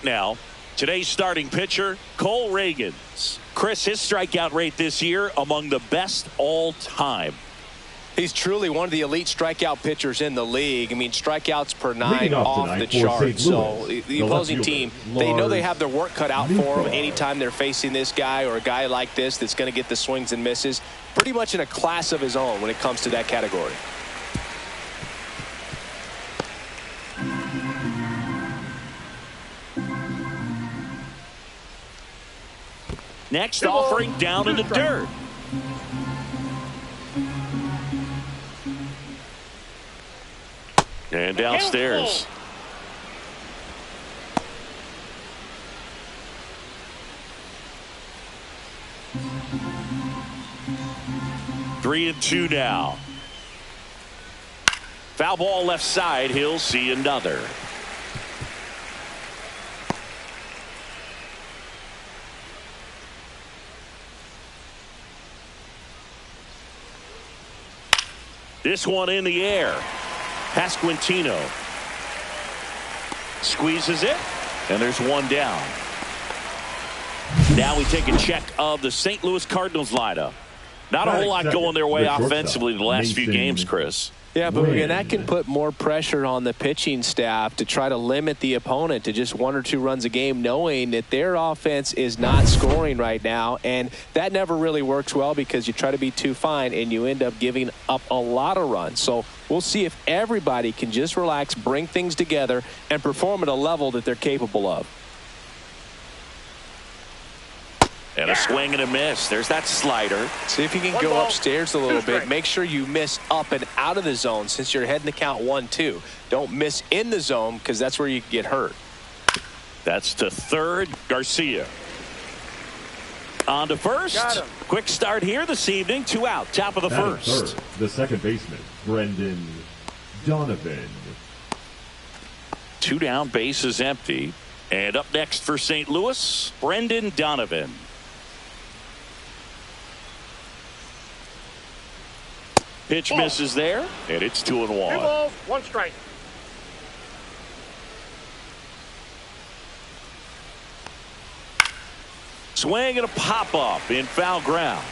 now. Today's starting pitcher, Cole Ragans. Chris, his strikeout rate this year among the best all time. He's truly one of the elite strikeout pitchers in the league. I mean, strikeouts per 9 off the chart. So the opposing team, they know they have their work cut out for them anytime they're facing this guy or a guy like this that's going to get the swings and misses. Pretty much in a class of his own when it comes to that category. Next offering down in the dirt. And downstairs. Three and two now. Foul ball left side. He'll see another. This one in the air. Pasquantino squeezes it, and there's one down. Now we take a check of the St. Louis Cardinals lineup. Not a whole lot going their way offensively the last few games, Chris. Yeah, but again, that can put more pressure on the pitching staff to try to limit the opponent to just 1 or 2 runs a game, knowing that their offense is not scoring right now. And that never really works well because you try to be too fine and you end up giving up a lot of runs. So we'll see if everybody can just relax, bring things together, and perform at a level that they're capable of. And a swing and a miss. There's that slider. See if you can go upstairs a little bit. Make sure you miss up and out of the zone since you're heading to count 1-2. Don't miss in the zone because that's where you get hurt. That's to third. Garcia. On to first. Quick start here this evening. 2 out. Top of the first. Third, the second baseman, Brendan Donovan. 2 down. Base is empty. And up next for St. Louis, Brendan Donovan. Pitch misses there, and it's 2-1. 2 balls, 1 strike. Swing and a pop-up in foul ground.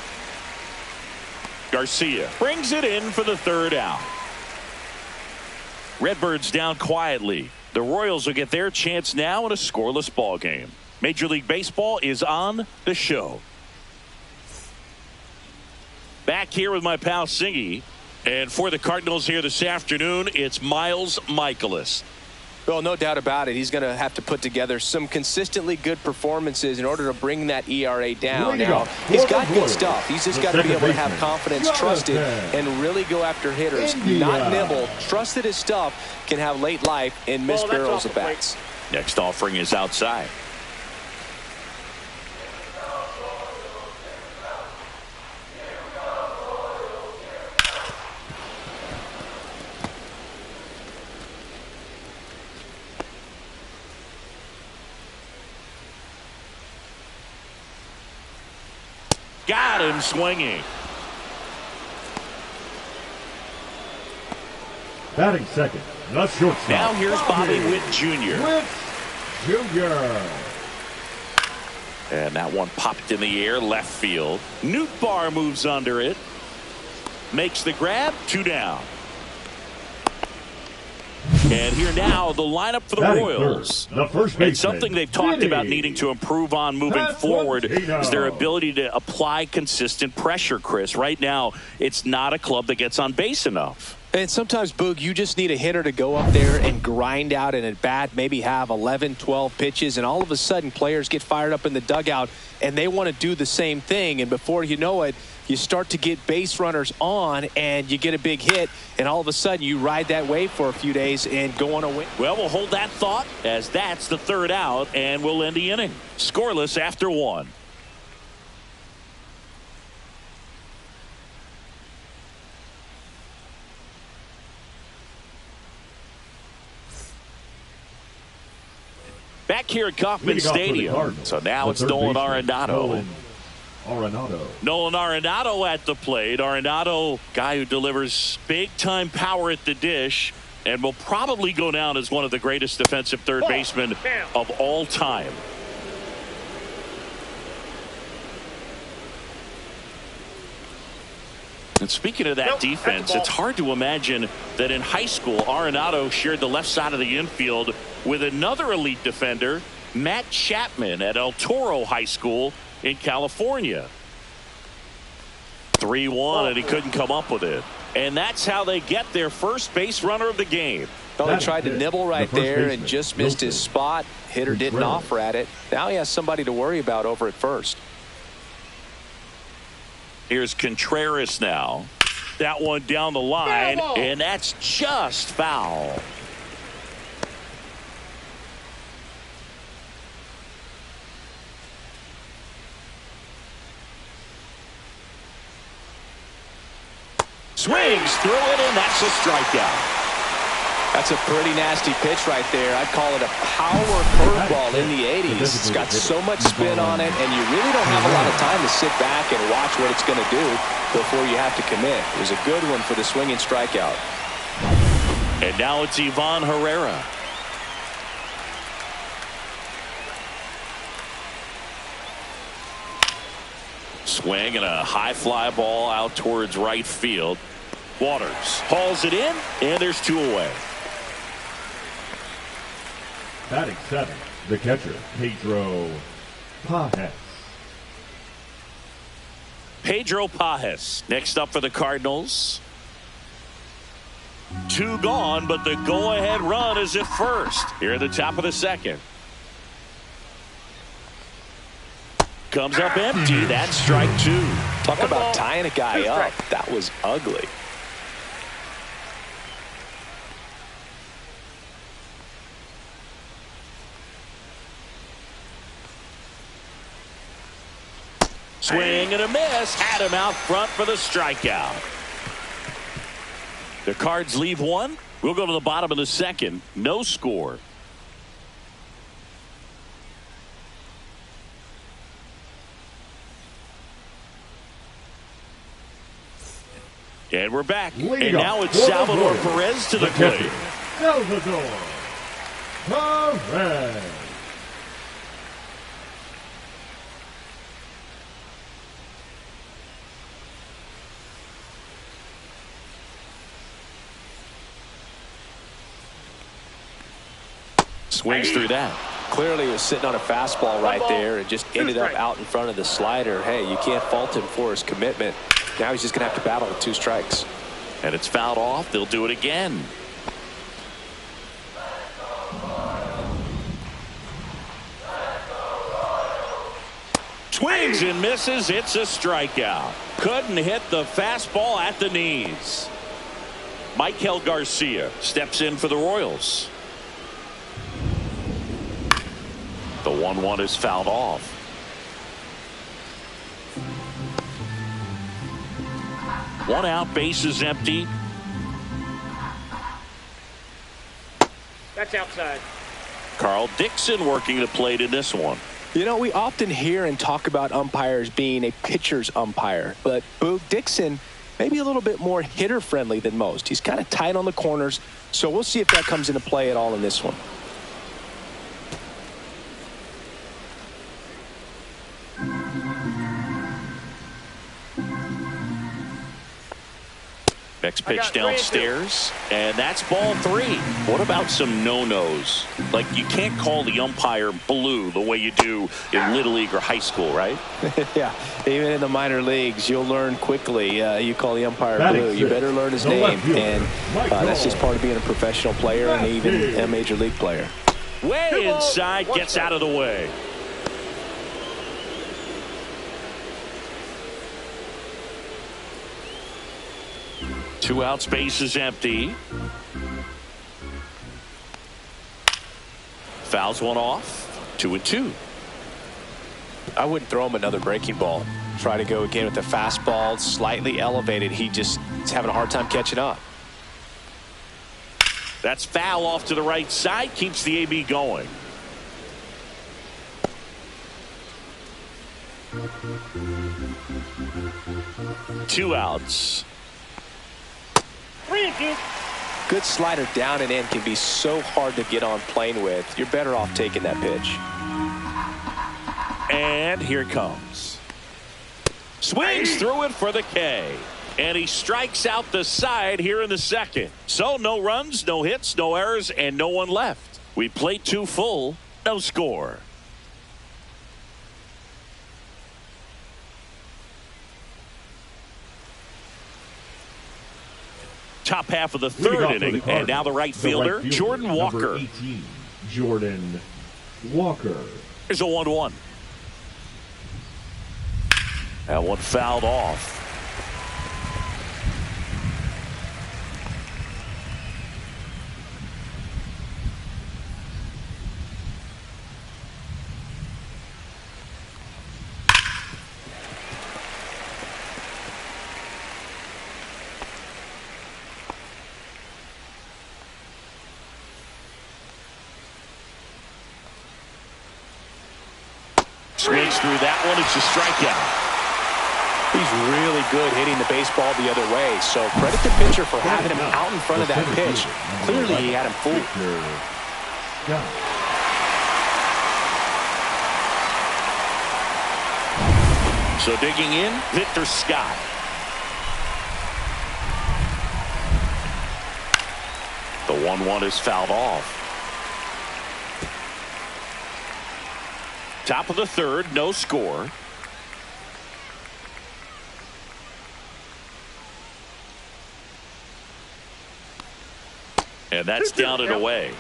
Garcia brings it in for the 3rd out. Redbirds down quietly. The Royals will get their chance now in a scoreless ball game. Major League Baseball is on the show. Back here with my pal Singy. And for the Cardinals here this afternoon, it's Miles Michaelis. Well, no doubt about it. He's going to have to put together some consistently good performances in order to bring that ERA down. Now, he's got good stuff. He's just got to be able to have confidence, trust it, and really go after hitters. Not nibble. Trust that his stuff can have late life and miss barrels of bats. Next offering is outside. Got him swinging. Batting second, the shortstop. Now here's Bobby Witt Jr. Witt Jr. And that one popped in the air, left field. Nootbaar moves under it. Makes the grab, 2 down. And here now, the lineup for the Royals. The first baseman, and something they've talked about needing to improve on moving forward is their ability to apply consistent pressure, Chris. Right now, it's not a club that gets on base enough. And sometimes, Boog, you just need a hitter to go up there and grind out an at-bat, maybe have 11, 12 pitches, and all of a sudden players get fired up in the dugout, and they want to do the same thing. And before you know it, you start to get base runners on, and you get a big hit, and all of a sudden you ride that wave for a few days and go on a win. Well, we'll hold that thought as that's the 3rd out, and we'll end the inning. Scoreless after 1. Back here at Kauffman Stadium. So now it's Nolan Arenado. Nolan Arenado at the plate. Arenado, guy who delivers big-time power at the dish. And will probably go down as one of the greatest defensive third basemen of all time. And speaking of that defense, it's hard to imagine that in high school, Arenado shared the left side of the infield with another elite defender, Matt Chapman, at El Toro High School in California. 3-1, and he couldn't come up with it. And that's how they get their first base runner of the game. Well, he tried to nibble right there and just missed his spot. Hitter didn't offer at it. Now he has somebody to worry about over at first. Here's Contreras now. That one down the line, and that's just foul. Swings through it, and that's a strikeout. That's a pretty nasty pitch right there. I'd call it a power curveball in the 80s. It's got so much spin on it, and you really don't have a lot of time to sit back and watch what it's going to do before you have to commit. It was a good one for the swinging strikeout. And now it's Ivan Herrera. Swing and a high fly ball out towards right field. Waters hauls it in, and there's 2 away. Batting 7, the catcher, Pedro Pajes. Pedro Pajes next up for the Cardinals. 2 gone, but the go-ahead run is at first here at the top of the second. Comes up empty. That's strike 2. Talk about tying a guy up. That was ugly. Swing and a miss. Had him out front for the strikeout. The Cards leave 1. We'll go to the bottom of the second. No score. And we're back. And now it's Salvador Perez to the plate. Salvador Perez. Swings through that. Clearly was sitting on a fastball right there and just ended up out in front of the slider. Hey, you can't fault him for his commitment. Now he's just going to have to battle with 2 strikes. And it's fouled off. They'll do it again. Swings and misses. It's a strikeout. Couldn't hit the fastball at the knees. Michael Garcia steps in for the Royals. The 1-1 is fouled off. One out, base is empty. That's outside. Carl Dixon working the plate in this one. You know, we often hear and talk about umpires being a pitcher's umpire, but Boog Dixon maybe a little bit more hitter friendly than most. He's kind of tight on the corners, so we'll see if that comes into play at all in this one. Next pitch downstairs, and that's ball 3. What about some no-nos? Like, you can't call the umpire blue the way you do in Little League or high school, right? Yeah, even in the minor leagues, you'll learn quickly. You call the umpire blue, you better learn his name, and that's just part of being a professional player and even a major league player. Way inside, gets out of the way. Two outs, base is empty. Fouls one off. 2-2. I wouldn't throw him another breaking ball. Try to go again with the fastball, slightly elevated. He's having a hard time catching up. That's foul off to the right side. Keeps the AB going. Two outs. 3-2. Good slider down and in can be so hard to get on plane with. You're better off taking that pitch. And here it comes. Swings through it for the K. And he strikes out the side here in the second. So no runs, no hits, no errors, and no one left. We played 2 full, no score. Top half of the third inning, and now the right fielder, Jordan Walker. 18, Jordan Walker. Here's a 1-1. That one fouled off. Swings through that one. It's a strikeout. He's really good hitting the baseball the other way, so credit the pitcher for having him out in front of that pitch. Clearly, he had him fooled. So digging in, Victor Scott. The 1-1 is fouled off. Top of the third, no score. And that's down and away.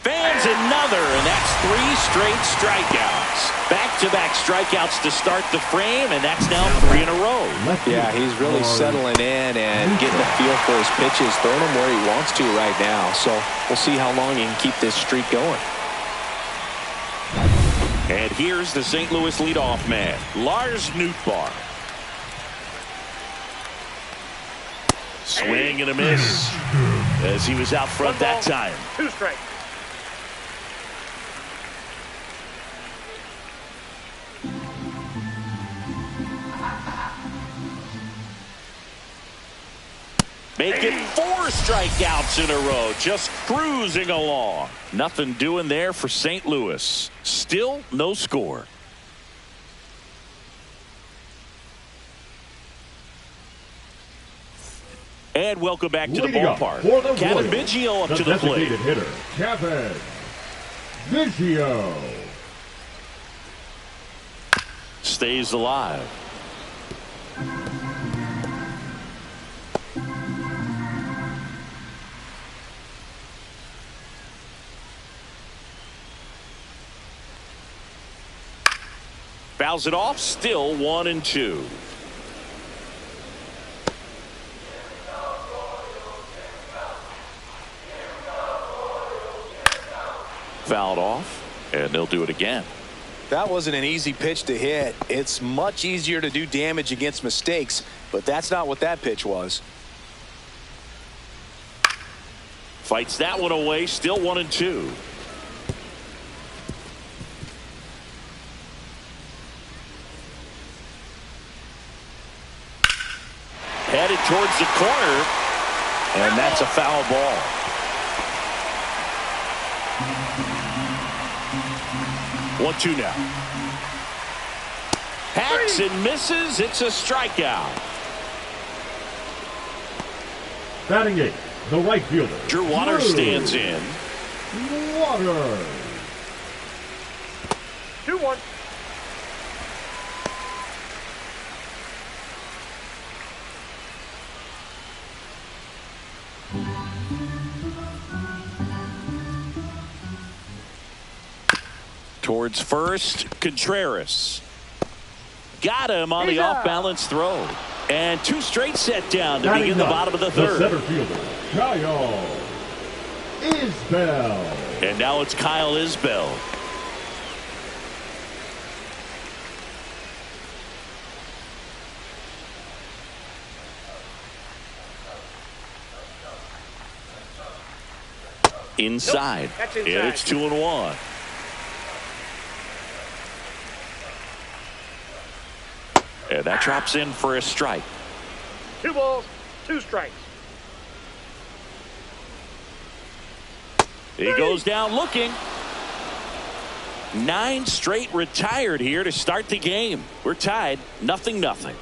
Fans another, and that's 3 straight strikeouts. Back-to-back strikeouts to start the frame, and that's now 3 in a row. Yeah, he's really settling in and getting a feel for his pitches, throwing them where he wants to right now. So we'll see how long he can keep this streak going. And here's the St. Louis leadoff man, Lars Nootbaar. Swing and a miss as he was out front that time. 2 strikes. Making 4 strikeouts in a row, just cruising along. Nothing doing there for St. Louis. Still no score. And welcome back to the ballpark. Kevin Biggio up to the plate. Hitter, Kevin Biggio. Stays alive. Fouls it off, still 1-2. Fouled off, and they'll do it again. That wasn't an easy pitch to hit. It's much easier to do damage against mistakes, but that's not what that pitch was. Fights that one away, still 1-2. Headed towards the corner, and that's a foul ball. One-two now. Hacks and misses. It's a strikeout. Batting 8, the right fielder, Drew Waters stands in. Waters. 2-1. Towards first, Contreras. Got him on the off-balance throw. And 2 straight set down to begin the bottom of the third. The center fielder, Kyle Isbell. And now it's Kyle Isbell. Inside. That's And inside. it's 2-1. And that drops in for a strike. 2 balls, 2 strikes. He goes down looking. 9 straight retired here to start the game. We're tied 0-0.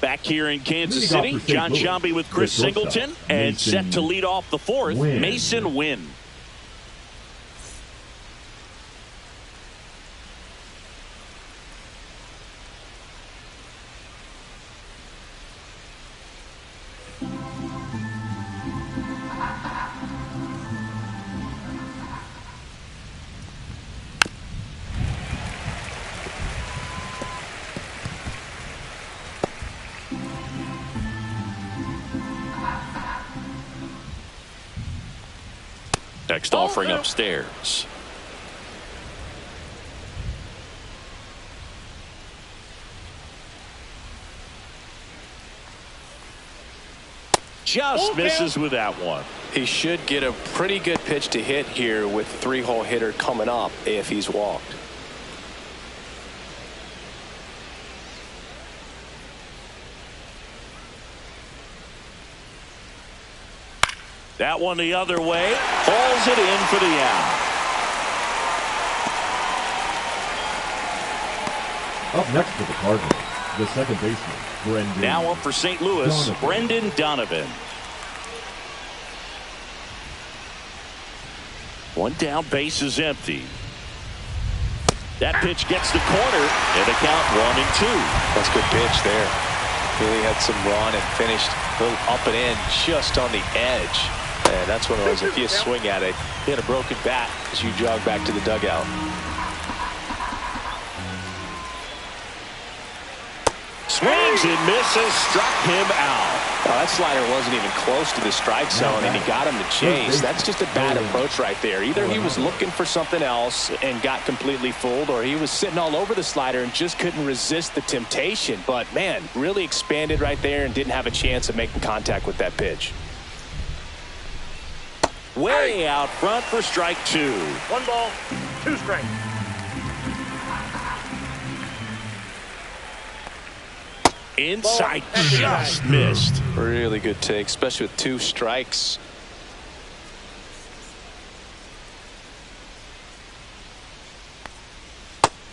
Back here in Kansas City, John Sciambi with Chris Singleton, and set to lead off the 4th, Mason Wynn. Next offering upstairs. Just misses with that one. He should get a pretty good pitch to hit here with 3-hole hitter coming up if he's walked. That one the other way. Hauls it in for the out. Up next for the Cardinals, the second baseman, Brendan. Now up for St. Louis, Donovan. Brendan Donovan. One down, base is empty. That pitch gets the corner, and a count 1-2. That's a good pitch there. Really had some run and finished a little up and in just on the edge. And that's one of those, if you swing at it, hit a broken bat as you jog back to the dugout. Swings and misses, struck him out. Well, that slider wasn't even close to the strike zone, and he got him to chase. That's just a bad approach right there. Either he was looking for something else and got completely fooled, or he was sitting all over the slider and just couldn't resist the temptation. But, man, really expanded right there and didn't have a chance of making contact with that pitch. Way out front for strike 2. 1 ball, 2 strikes. Inside, just missed. Really good take, especially with 2 strikes.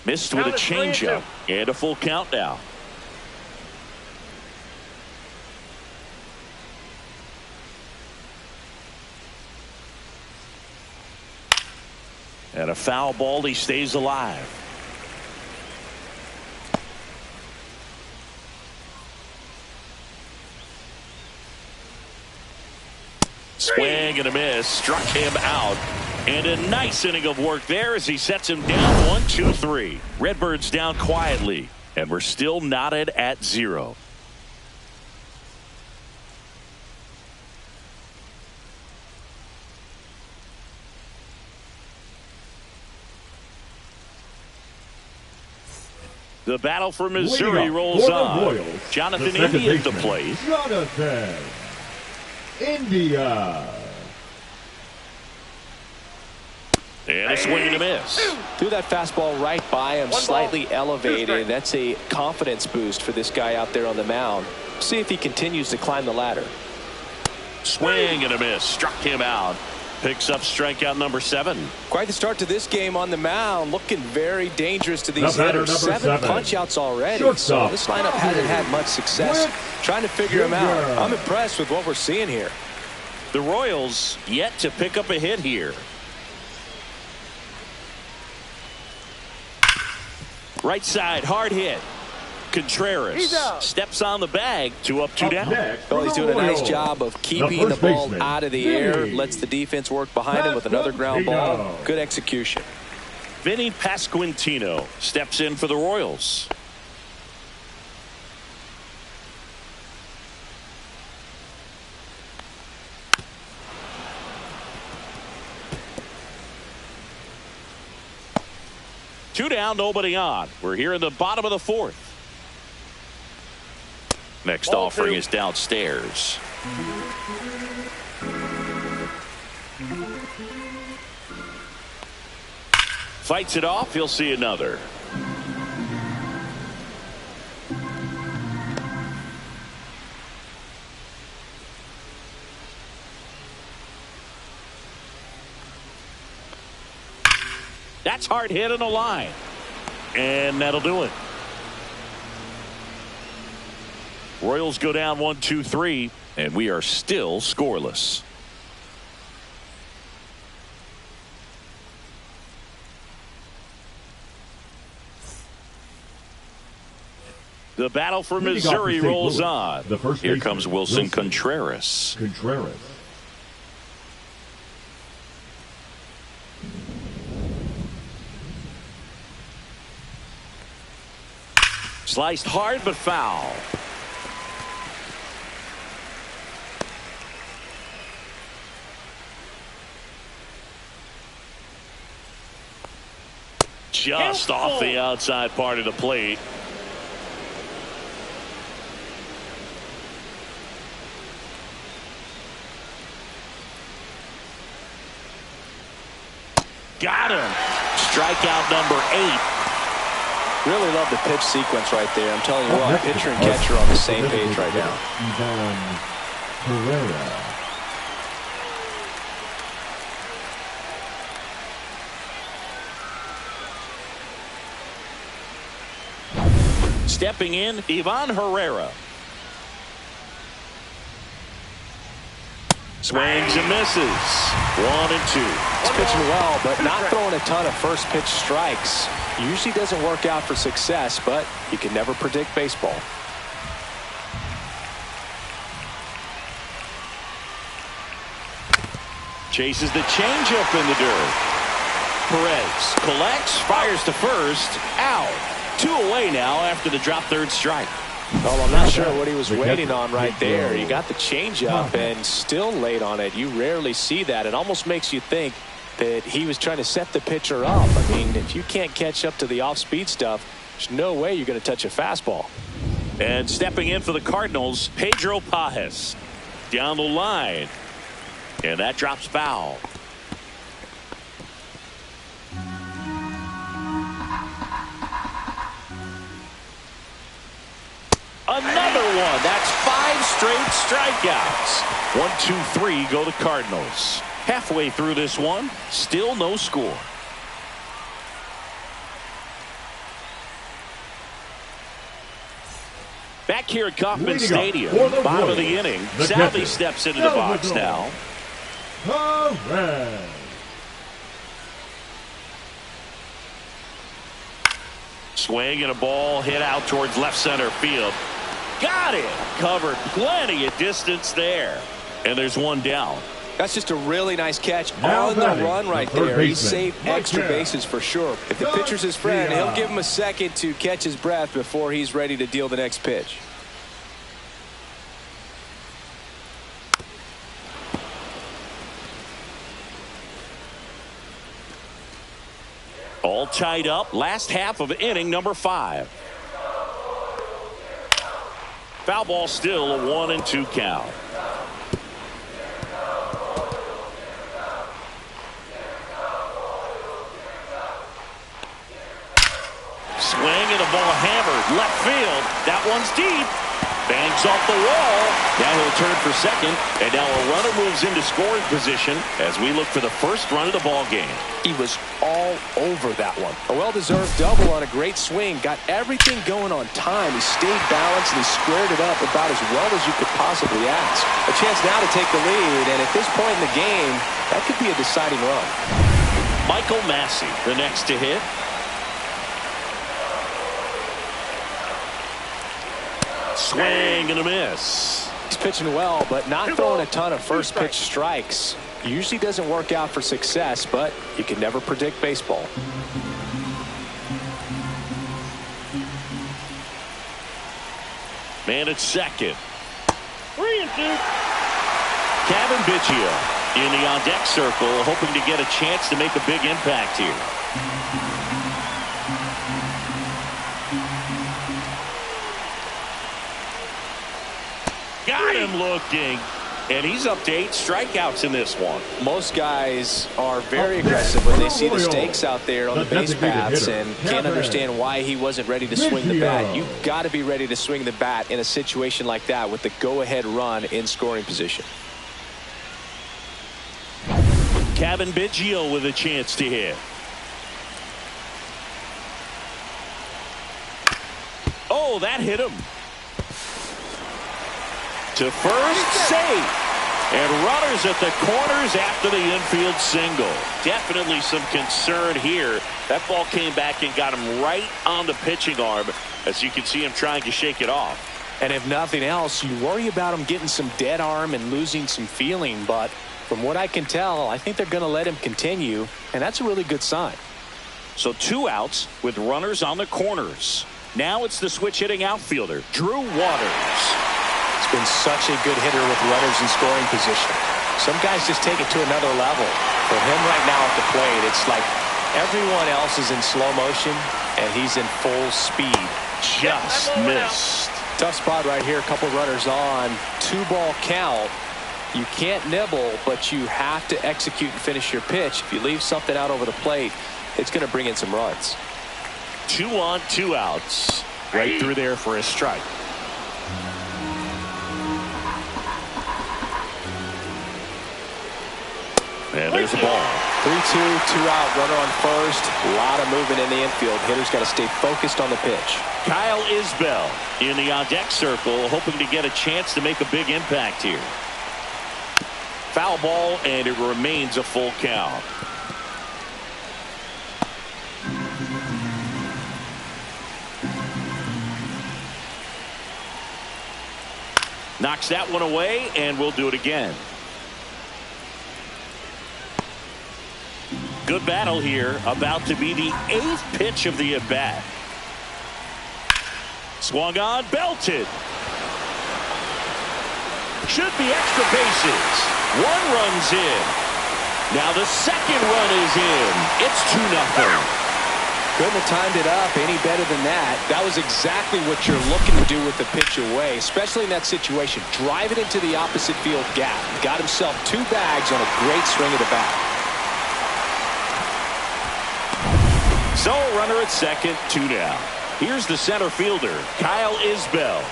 Missed with a changeup and a full count now. And a foul ball, he stays alive. Swing and a miss, struck him out. And a nice inning of work there as he sets him down 1-2-3. Redbirds down quietly, and we're still knotted at 0. The battle for Missouri rolls on. Royals, Jonathan India at the baseman, plate. Jonathan India. And a swing and a miss. Threw that fastball right by him, slightly elevated. That's a confidence boost for this guy out there on the mound. See if he continues to climb the ladder. Swing and a miss, struck him out. Picks up strikeout number 7. Quite the start to this game on the mound. Looking very dangerous to these hitters. 7 punch-outs already. So this lineup hasn't had much success trying to figure him out. I'm impressed with what we're seeing here. The Royals yet to pick up a hit here. Right side, hard hit. Contreras steps on the bag, 2 up, 2 down. Well, he's doing a nice job of keeping the ball out of the air, lets the defense work behind him with another ground ball. Good execution. Vinny Pasquantino steps in for the Royals. 2 down, nobody on. We're here in the bottom of the 4th. Next offering is downstairs. Fights it off. He'll see another. That's hard hit on the line. And that'll do it. Royals go down 1-2-3, and we are still scoreless. The battle for Missouri rolls on. Here comes Wilson Contreras. Sliced hard but foul. Just off the outside part of the plate. Got him. Strikeout number 8. Really love the pitch sequence right there. I'm telling you what, pitcher and catcher on the same page right now. Herrera. Stepping in, Ivan Herrera. Swings and misses. 1-2. He's pitching well, but not throwing a ton of first pitch strikes. Usually doesn't work out for success, but you can never predict baseball. Chases the changeup in the dirt. Perez collects, fires to first, out. 2 away now after the drop third strike. Well, I'm not sure what he was waiting on right there. He got the changeup and still late on it. You rarely see that. It almost makes you think that he was trying to set the pitcher up. I mean, if you can't catch up to the off-speed stuff, there's no way you're going to touch a fastball. And stepping in for the Cardinals, Pedro Pajes. Down the line. And that drops foul. Another one. That's 5 straight strikeouts. 1-2-3 go the Cardinals. Halfway through this one, still no score. Back here at Kauffman Stadium, bottom of the inning, Salvi steps into the box now. Swing and a ball hit out towards left center field. Got it. Covered plenty of distance there. And there's one down. That's just a really nice catch on the run right there. He saved extra bases for sure. If the pitcher's his friend, he'll give him a second to catch his breath before he's ready to deal the next pitch. All tied up. Last half of inning number 5. Foul ball still a 1-2 count. Swing and a ball hammered left field. That one's deep. Bangs off the wall. Now he'll turn for second. And now a runner moves into scoring position as we look for the first run of the ball game. He was all over that one. A well-deserved double on a great swing. Got everything going on time. He stayed balanced and he squared it up about as well as you could possibly ask. A chance now to take the lead, and at this point in the game, that could be a deciding run. Michael Massey, the next to hit. Swing and a miss. He's pitching well, but not throwing a ton of first pitch strikes. Usually doesn't work out for success, but you can never predict baseball. Man at second. 3-2. Kevin Biggio in the on-deck circle, hoping to get a chance to make a big impact here. got him looking. And he's up to 8 strikeouts in this one. Most guys are very aggressive when they see the stakes out there on the base paths and can't understand why he wasn't ready to swing the bat. You've got to be ready to swing the bat in a situation like that with the go-ahead run in scoring position. Kevin Biggio with a chance to hit. Oh, that hit him. To first, safe. And runners at the corners after the infield single. Definitely some concern here. That ball came back and got him right on the pitching arm, as you can see him trying to shake it off. And if nothing else, you worry about him getting some dead arm and losing some feeling. But from what I can tell, I think they're going to let him continue, and that's a really good sign. So 2 outs with runners on the corners. Now it's the switch hitting outfielder, Drew Waters. Been such a good hitter with runners in scoring position. Some guys just take it to another level. For him right now at the plate, it's like everyone else is in slow motion and he's in full speed. Just missed. Tough spot right here. A couple runners on. 2-ball count. You can't nibble, but you have to execute and finish your pitch. If you leave something out over the plate, it's going to bring in some runs. 2 on, 2 outs. Right through there for a strike. And there's the ball. 3-2, 2-out, runner on first. A lot of movement in the infield. Hitter's got to stay focused on the pitch. Kyle Isbell in the on-deck circle, hoping to get a chance to make a big impact here. Foul ball, and it remains a full count. Knocks that one away, and we'll do it again. Good battle here, about to be the 8th pitch of the at-bat. Swung on, belted. Should be extra bases. 1 run's in. Now the second run is in. It's 2-0. Couldn't have timed it up any better than that. That was exactly what you're looking to do with the pitch away, especially in that situation. Drive it into the opposite field gap. Got himself 2 bags on a great swing of the bat. So a runner at second, 2 down. Here's the center fielder, Kyle Isbell.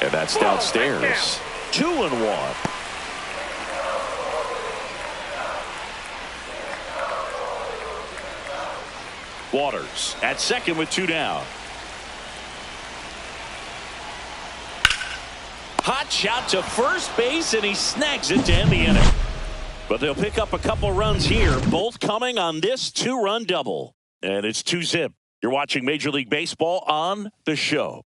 And that's downstairs. 2-1. Waters at second with 2 down. Hot shot to first base, and he snags it to end the inning. But they'll pick up a couple runs here, both coming on this 2-run double. And it's 2-zip. You're watching Major League Baseball on The Show.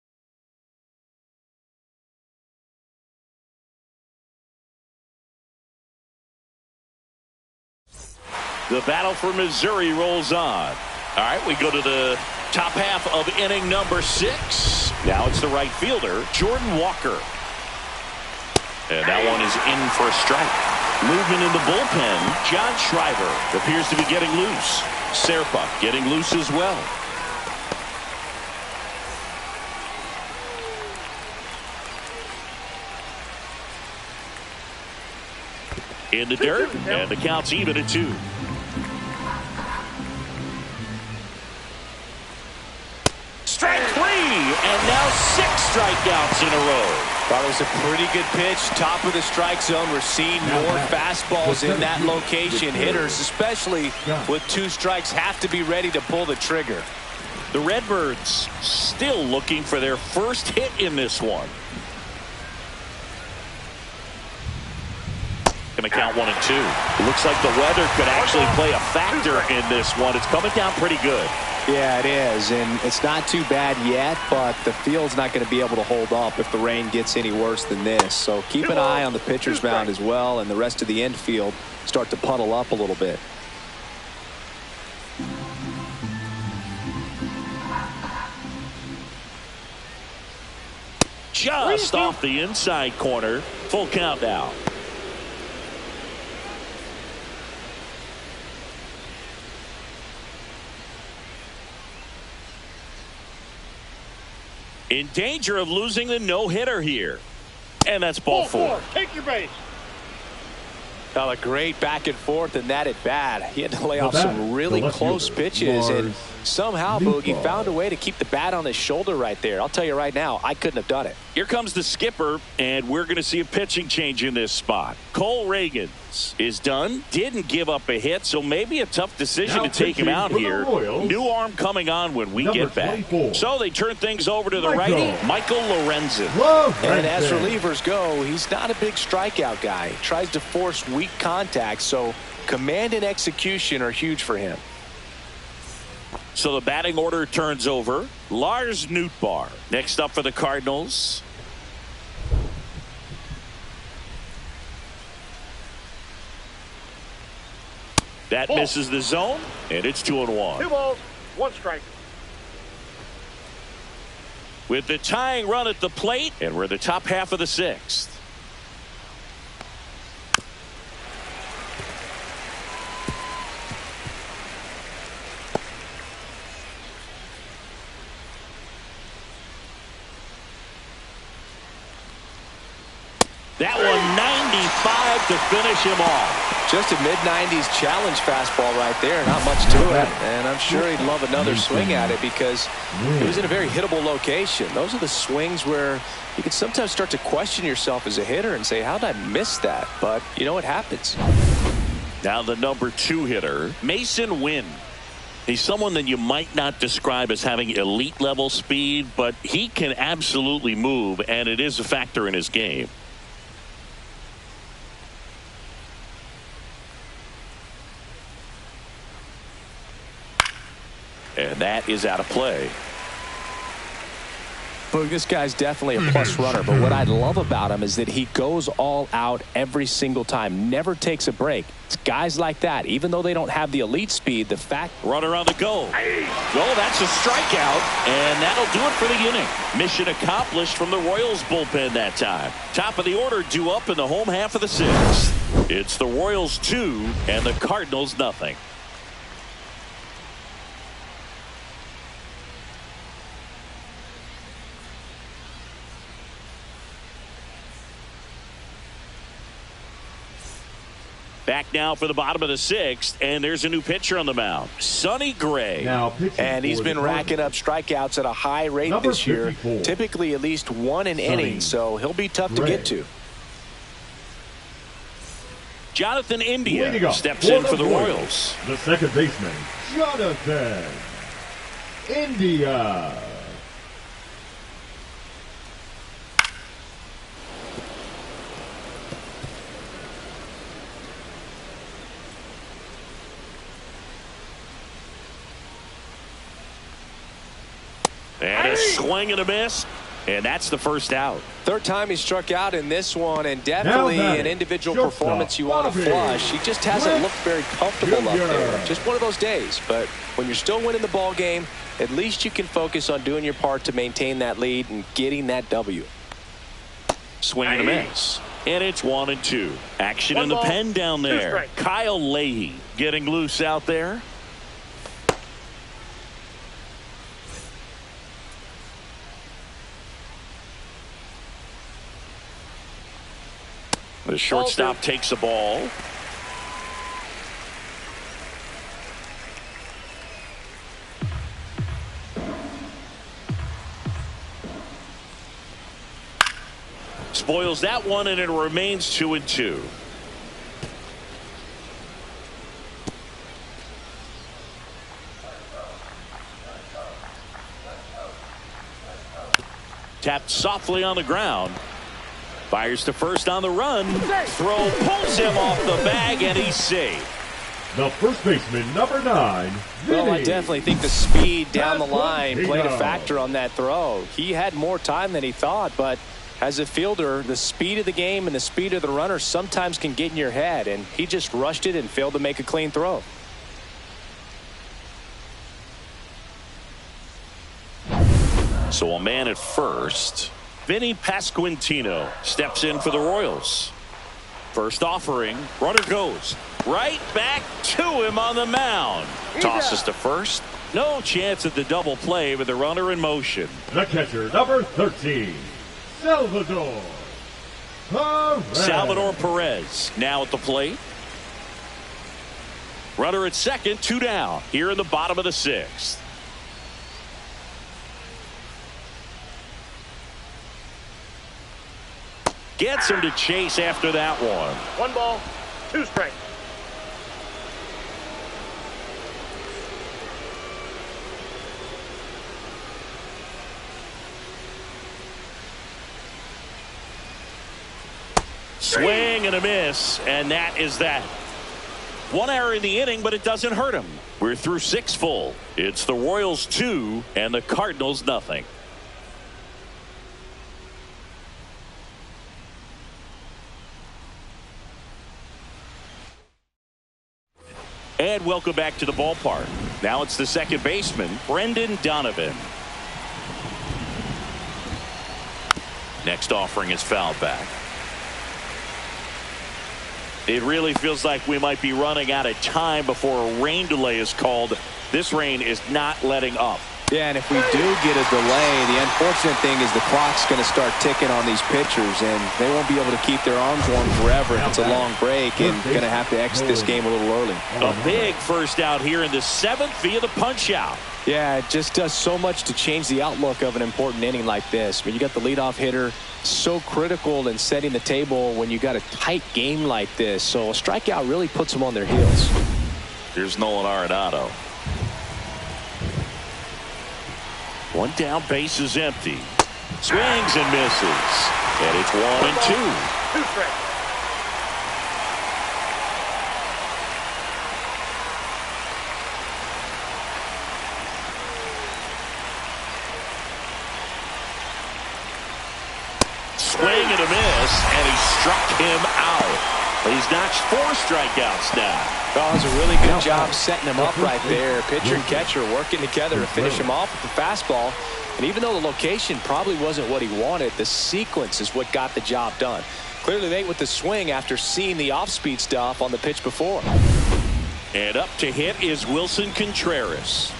The battle for Missouri rolls on. All right, we go to the top half of inning number 6. Now it's the right fielder, Jordan Walker. And that one is in for a strike. Movement in the bullpen. John Schreiber appears to be getting loose. Serpa getting loose as well. In the dirt, and the count's even at 2. Strike 3, and now 6 strikeouts in a row. Thought it was a pretty good pitch. Top of the strike zone. We're seeing more fastballs in that location. Hitters, especially with 2 strikes, have to be ready to pull the trigger. The Redbirds still looking for their first hit in this one. Going to count 1 and 2. It looks like the weather could actually play a factor in this one. It's coming down pretty good. Yeah, it is, and it's not too bad yet, but the field's not going to be able to hold up if the rain gets any worse than this. So keep an eye on the pitcher's mound as well, and the rest of the infield start to puddle up a little bit. Just off the inside corner. Full count now. In danger of losing the no-hitter here. And that's ball four. Take your base. Well, a great back and forth, and that at bat. He had to lay off some really close pitches, and somehow Boogie found a way to keep the bat on his shoulder right there. I'll tell you right now, I couldn't have done it. Here comes the skipper, and we're going to see a pitching change in this spot. Cole Reagans is done. Didn't give up a hit, so maybe a tough decision to take him out here. New arm coming on when we get back. 24. So they turn things over to the righty, Michael Lorenzen. And as relievers go, he's not a big strikeout guy. He tries to force weak contact, so command and execution are huge for him. So the batting order turns over. Lars Nootbaar next up for the Cardinals. That misses the zone, and it's 2-1. 2 balls, 1 strike. With the tying run at the plate, and we're in the top half of the 6th. That one 95 to finish him off. Just a mid-90s challenge fastball right there. Not much to it. And I'm sure he'd love another swing at it because it was in a very hittable location. Those are the swings where you can sometimes start to question yourself as a hitter and say, how did I miss that? But, you know, it happens. Now the number 2 hitter, Mason Wynn. He's someone that you might not describe as having elite level speed, but he can absolutely move, and it is a factor in his game. And that is out of play. But this guy's definitely a plus runner, but what I love about him is that he goes all out every single time, never takes a break. It's guys like that, even though they don't have the elite speed, the fact... Runner on the go. Well, that's a strikeout, and that'll do it for the inning. Mission accomplished from the Royals bullpen that time. Top of the order due up in the home half of the 6th. It's the Royals 2 and the Cardinals nothing. Back now for the bottom of the 6th, and there's a new pitcher on the mound, Sonny Gray. And he's been racking up strikeouts at a high rate this year, 54. typically at least 1 an inning, so he'll be tough to get to. Jonathan India steps in for the Royals. The second baseman, Jonathan India. And a swing and a miss, and that's the first out. Third time he struck out in this one, and definitely an individual performance you want to flush. He just hasn't looked very comfortable up there. Just one of those days. But when you're still winning the ball game, at least you can focus on doing your part to maintain that lead and getting that W. Swing and a miss. And it's 1-2. Action in the pen down there. Kyle Leahy getting loose out there. The shortstop takes the ball. Spoils that one, and it remains 2-2. Tapped softly on the ground. Fires to first on the run. Throw pulls him off the bag, and he's safe. The first baseman, number 9. Well, I definitely think the speed down the line played a factor on that throw. He had more time than he thought, but as a fielder, the speed of the game and the speed of the runner sometimes can get in your head, and he just rushed it and failed to make a clean throw. So a man at first. Vinny Pasquantino steps in for the Royals. First offering. Runner goes right back to him on the mound. Tosses to first. No chance at the double play with the runner in motion. The catcher, number 13, Salvador Salvador Perez now at the plate. Runner at second, 2 down here in the bottom of the 6th. Gets him to chase after that one. 1 ball, 2 strikes. Swing and a miss, and that is that. 1 error in the inning, but it doesn't hurt him. We're through 6 full. It's the Royals 2 and the Cardinals nothing. And welcome back to the ballpark. Now it's the second baseman, Brendan Donovan. Next offering is fouled back. It really feels like we might be running out of time before a rain delay is called. This rain is not letting up. Yeah, and if we do get a delay, the unfortunate thing is the clock's going to start ticking on these pitchers, and they won't be able to keep their arms warm forever if it's a long break, and going to have to exit this game a little early. A big first out here in the 7th via the punch out. Yeah, it just does so much to change the outlook of an important inning like this. I mean, you got the leadoff hitter, so critical in setting the table when you got a tight game like this. So a strikeout really puts them on their heels. Here's Nolan Arenado. 1 down, base is empty. Swings and misses. And it's 1 and 2. 2 strikes. Swing and a miss, and he struck him out. He's notched 4 strikeouts now. Well, it was a really good job setting him up right there. Pitcher and catcher working together to finish him off with the fastball. And even though the location probably wasn't what he wanted, the sequence is what got the job done. Clearly late with the swing after seeing the off-speed stuff on the pitch before. And up to hit is Wilson Contreras.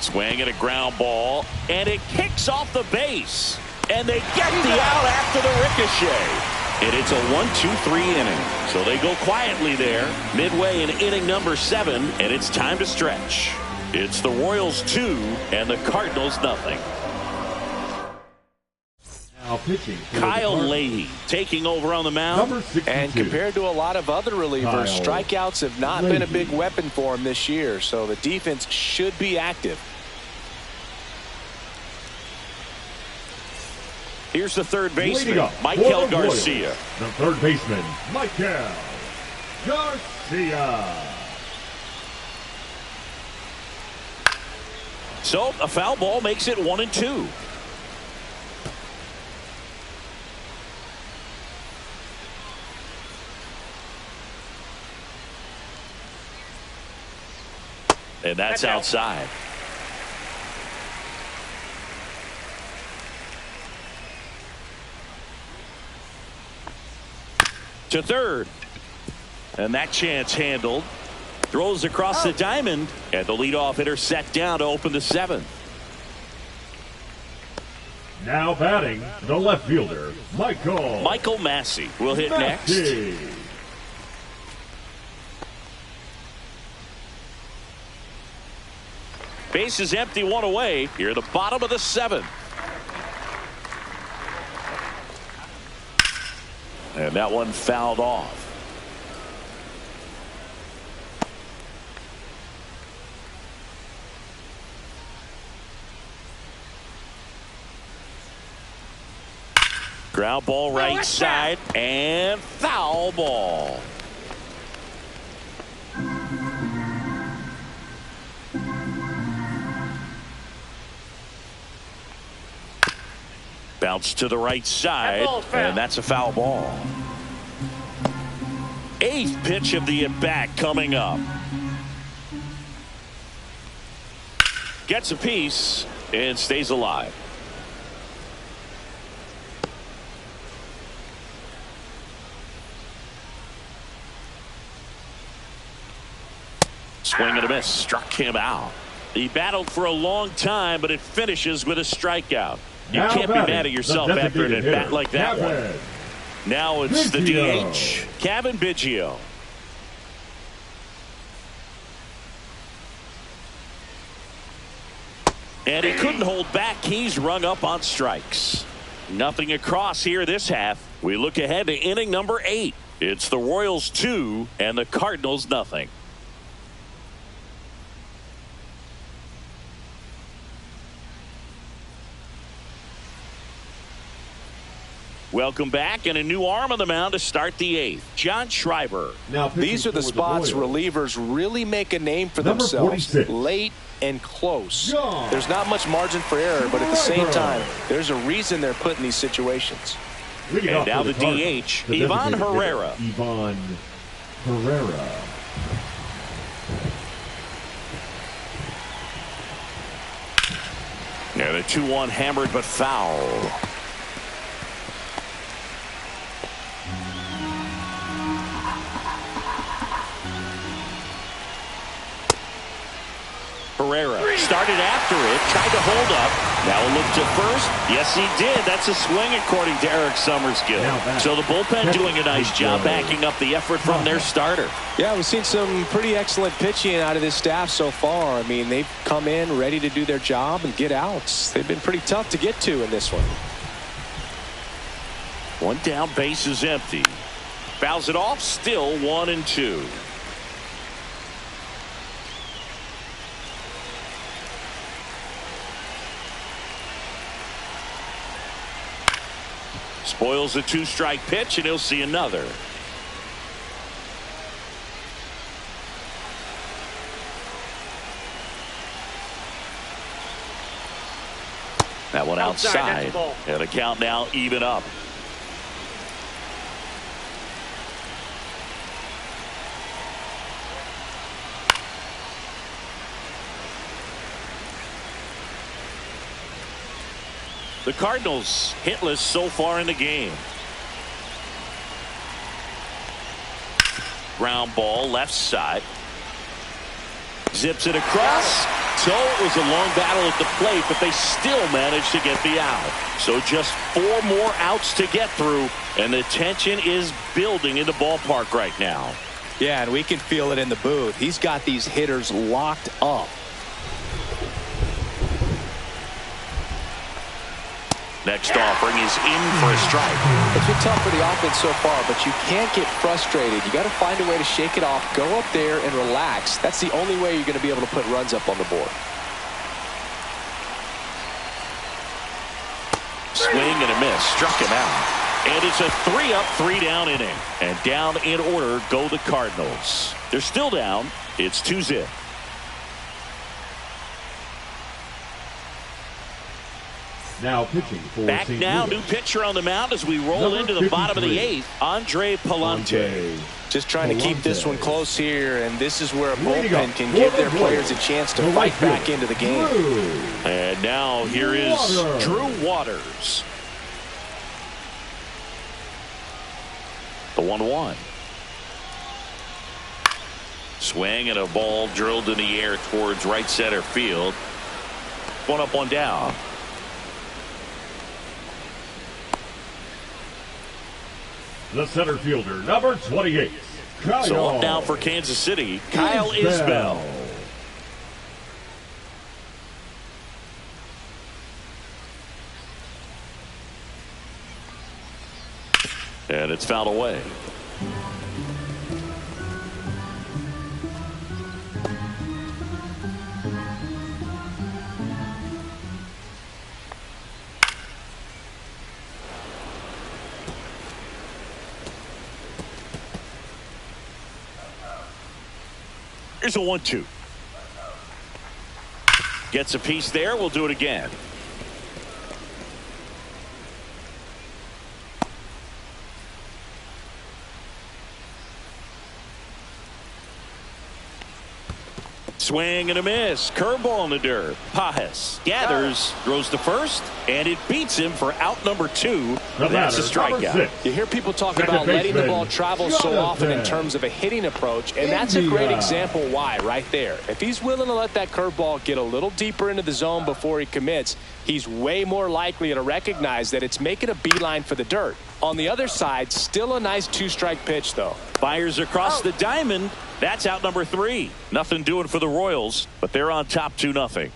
Swing and a ground ball, and it kicks off the base. And they get the out after the ricochet. And it's a 1-2-3 inning. So they go quietly there, midway in inning number 7, and it's time to stretch. It's the Royals 2 and the Cardinals nothing. Now pitching. Kyle Leahy taking over on the mound. And compared to a lot of other relievers, strikeouts have not been a big weapon for him this year. So the defense should be active. Here's the third baseman, Michael Garcia. The third baseman, Michael Garcia. So a foul ball makes it 1 and 2. And that's outside. To third. And that chance handled. Throws across the diamond. And the leadoff hitter set down to open the 7th. Now batting, the left fielder, Michael Massey will hit next. Base is empty, 1 away. Here at the bottom of the 7th. And that one fouled off. Ground ball right side and foul ball. Bounce to the right side, and that's a foul ball. 8th pitch of the at-bat coming up. Gets a piece and stays alive. Swing and a miss, struck him out. He battled for a long time, but it finishes with a strikeout. You can't be mad at yourself after an at-bat like that one. Now it's the DH, Kevin Biggio. And he couldn't hold back. He's rung up on strikes. Nothing across here this half. We look ahead to inning number 8. It's the Royals 2 and the Cardinals nothing. Welcome back, and a new arm on the mound to start the 8th. John Schreiber. Now these are the spots relievers really make a name for themselves. 46. Late and close. There's not much margin for error, but at the same time, there's a reason they're put in these situations. And now the DH, Ivan Herrera. Ivan Herrera. Now the 2-1 hammered but foul. Herrera started after it, tried to hold up. Now a look to first. Yes, he did. That's a swing, according to Eric Summerskill. So the bullpen doing a nice job backing up the effort from their starter. Yeah, we've seen some pretty excellent pitching out of this staff so far. I mean, they've come in ready to do their job and get outs. They've been pretty tough to get to in this one. One down, base is empty. Fouls it off, still 1-2. Spoils a 2-strike pitch, and he'll see another. That one outside. And the count now even up. The Cardinals hitless so far in the game. Ground ball left side. Zips it across. So it was a long battle at the plate, but they still managed to get the out. So just 4 more outs to get through, and the tension is building in the ballpark right now. Yeah, and we can feel it in the booth. He's got these hitters locked up. Next offering is in for a strike. It's been tough for the offense so far, but you can't get frustrated. You got to find a way to shake it off, go up there and relax. That's the only way you're going to be able to put runs up on the board. Swing and a miss, struck him out. And it's a 3-up, 3-down inning. And down in order go the Cardinals. They're still down. It's 2-zip. Now pitching for back St. now, Louis. new pitcher on the mound as we roll into the bottom of the 8th. Andre Palante. Just trying to keep this one close here, and this is where a bullpen can give their players a chance to fight back into the game. And now here is Drew Waters. The 1-1. Swing and a ball drilled in the air towards right center field. 1 up, 1 down. The center fielder, number 28, Kyle. So up now for Kansas City, Kyle Isbell. And it's fouled away. Here's a 1-2. Gets a piece there. We'll do it again. Swing and a miss. Curveball in the dirt. Pajes gathers, throws to first, and it beats him for out number 2. That's a strikeout. You hear people talk about letting the ball travel so often in terms of a hitting approach, and that's a great example why right there. If he's willing to let that curveball get a little deeper into the zone before he commits, he's way more likely to recognize that it's making a beeline for the dirt. On the other side, still a nice 2-strike pitch, though. Fires across the diamond. That's out number 3. Nothing doing for the Royals, but they're on top 2-0.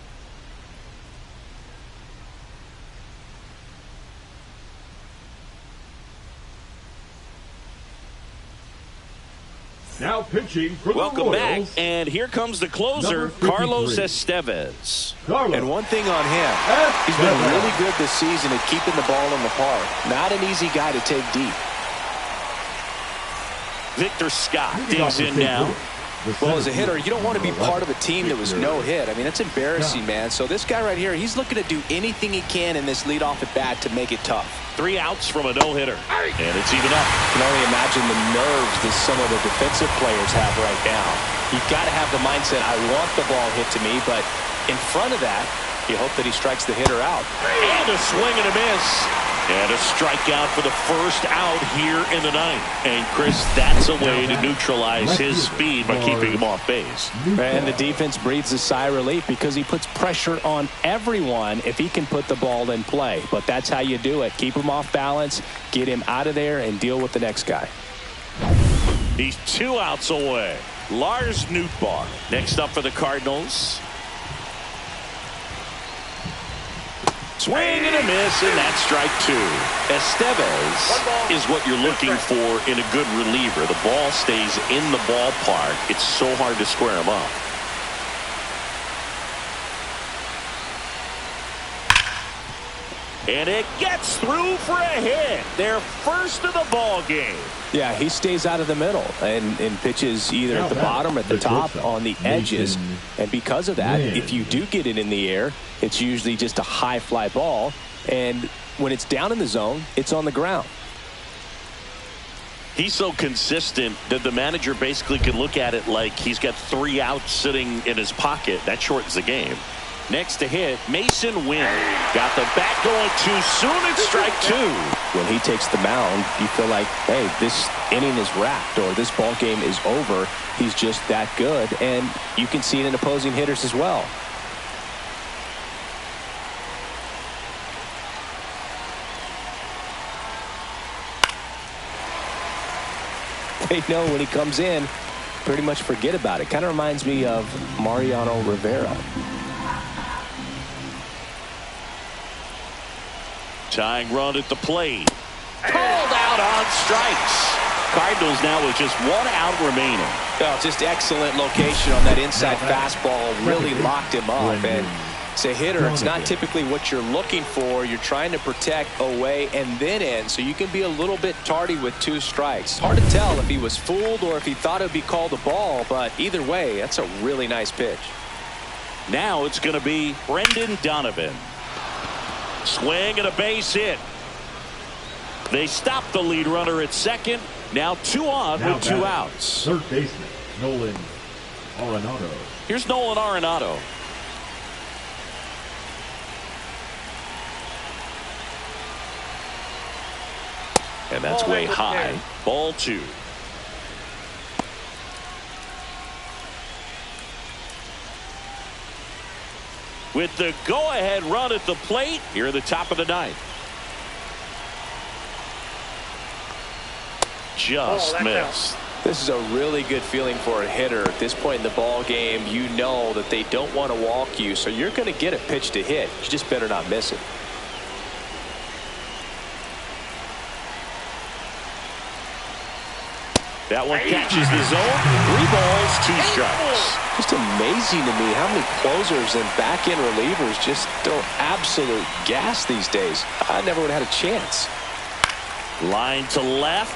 Now pitching for the Welcome back, Royals. and here comes the closer, Carlos Estevez. And one thing on him, he's been really good this season at keeping the ball in the park. Not an easy guy to take deep. Victor Scott digs in now. Well, as a hitter, you don't want to be part of a team that was no hit. I mean, that's embarrassing, man. So this guy right here, he's looking to do anything he can in this leadoff at bat to make it tough. 3 outs from a no-hitter, and it's even up. I can only imagine the nerves that some of the defensive players have right now. You've got to have the mindset, I want the ball hit to me, but in front of that, you hope that he strikes the hitter out. And a swing and a miss. And a strikeout for the first out here in the 9th. And, Chris, that's a way to neutralize his speed by keeping him off base. And the defense breathes a sigh of relief because he puts pressure on everyone if he can put the ball in play. But that's how you do it. Keep him off balance, get him out of there, and deal with the next guy. He's 2 outs away. Lars Nootbaar next up for the Cardinals. Swing and a miss, and that's strike 2. Estevez is what you're looking for in a good reliever. The ball stays in the ballpark. It's so hard to square him up. And it gets through for a hit. Their first of the ball game. Yeah, he stays out of the middle and pitches either at the bottom or at the top on the edges. And because of that, if you do get it in the air, it's usually just a high fly ball. And when it's down in the zone, it's on the ground. He's so consistent that the manager basically could look at it like he's got 3 outs sitting in his pocket. That shortens the game. Next to hit, Mason Wynn. Got the bat going too soon. It's strike 2. When he takes the mound, you feel like, hey, this inning is wrapped or this ball game is over. He's just that good. And you can see it in opposing hitters as well. They know when he comes in, pretty much forget about it. Kind of reminds me of Mariano Rivera. Tying run at the plate. Called out on strikes. Cardinals now with just 1 out remaining. Oh, just excellent location on that inside fastball. Really locked him up. And as a hitter, it's not typically what you're looking for. You're trying to protect away and then in, so you can be a little bit tardy with 2 strikes. Hard to tell if he was fooled or if he thought it would be called a ball, but either way, that's a really nice pitch. Now it's going to be Brendan Donovan. Swing and a base hit. They stop the lead runner at second. Now 2 on with 2 outs. Third baseman, Nolan Arenado. Here's Nolan Arenado. And that's way high. Ball 2. With the go-ahead run at the plate here at the top of the 9th. Just missed. This is a really good feeling for a hitter at this point in the ball game. You know that they don't want to walk you, so you're going to get a pitch to hit. You just better not miss it. That one catches the zone. 3 balls, 2 strikes. Just amazing to me how many closers and back-end relievers just throw absolute gas these days. I never would have had a chance. Line to left.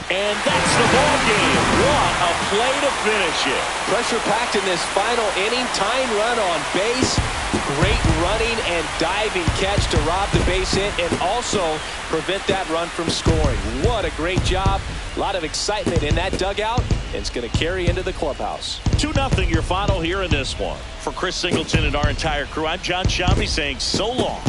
And that's the ball game. What a play to finish it. Pressure packed in this final inning. Tying run on base. Great running and diving catch to rob the base hit and also prevent that run from scoring. What a great job. A lot of excitement in that dugout, and it's going to carry into the clubhouse. 2-0 your final here in this one. For Chris Singleton and our entire crew, I'm John Shambi saying so long.